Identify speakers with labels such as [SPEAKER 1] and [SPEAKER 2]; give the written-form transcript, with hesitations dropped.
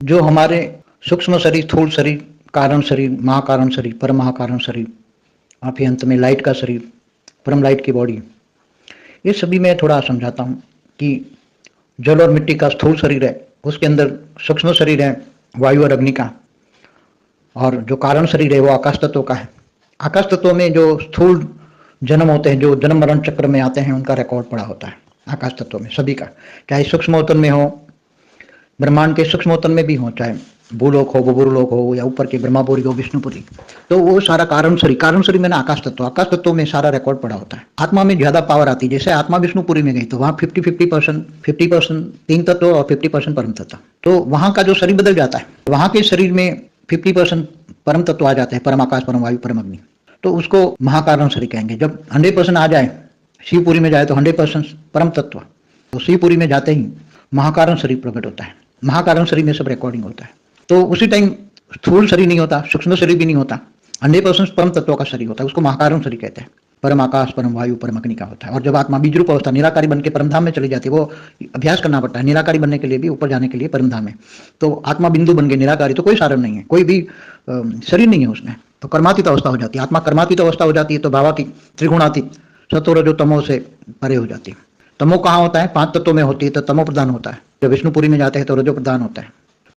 [SPEAKER 1] जो हमारे सूक्ष्म शरीर, स्थूल शरीर, कारण शरीर, महाकारण शरीर, परम महाकारण शरीर, और फिर अंत में लाइट का शरीर, परम लाइट की बॉडी, ये सभी मैं थोड़ा समझाता हूँ कि जल और मिट्टी का स्थूल शरीर है, उसके अंदर सूक्ष्म शरीर है वायु और अग्नि का, और जो कारण शरीर है वो आकाश तत्व का है। आकाश तत्व में जो स्थूल जन्म होते हैं, जो जन्म मरण चक्र में आते हैं, उनका रिकॉर्ड पड़ा होता है आकाश तत्व में सभी का, चाहे सूक्ष्मोतन में हो, ब्रह्मांड के सूक्ष्मोतन में भी हो, चाहे भूलोक हो, बुबुरलोक हो, या ऊपर के ब्रह्मापुरी हो, विष्णुपुरी, तो वो सारा कारण शरीर में ना आकाश तत्व में सारा रिकॉर्ड पड़ा होता है। आत्मा में ज्यादा पावर आती है, जैसे आत्मा विष्णुपुरी में गई तो वहाँ 50% तीन तत्व और 50% परम तत्व, तो वहाँ का जो शरीर बदल जाता है, वहाँ के शरीर में 50% परम तत्व आ जाते हैं, परम आकाश, परम वायु, परम अग्नि, तो उसको महाकारण शरीर कहेंगे। जब 100% आ जाए, शिवपुरी में जाए तो 100% परम तत्व, तो शिवपुरी में जाते ही महाकारण शरीर प्रकट होता है। महाकारण शरीर में सब रिकॉर्डिंग होता है, तो उसी टाइम स्थूल शरीर नहीं होता, सूक्ष्म शरीर भी नहीं होता, 100% परम तत्व का शरीर होता है, उसको महाकारण शरीर कहते हैं। परम आकाश, परम वायु, परम अग्नि का होता है। और जब आत्मा बीजरूप अवस्था निराकारी बन के परमधाम में चली जाती है, वो अभ्यास करना पड़ता है निराकारी बनने के लिए भी, ऊपर जाने के लिए परमधाम में, तो आत्मा बिंदु बन गए निराकारी, तो कोई सारण नहीं है, कोई भी शरीर नहीं है उसमें, तो कर्मातीत अवस्था हो जाती है। आत्मा कर्मातीत अवस्था हो जाती है तो भावातीत, त्रिगुणातीत, सतो रजो तमो से परे हो जाती है। तमो कहाँ होता है? 5 तत्वों में होती है, तो तमो प्रधान होता है। जब विष्णुपुरी में जाते हैं तो रजो प्रधान होता है।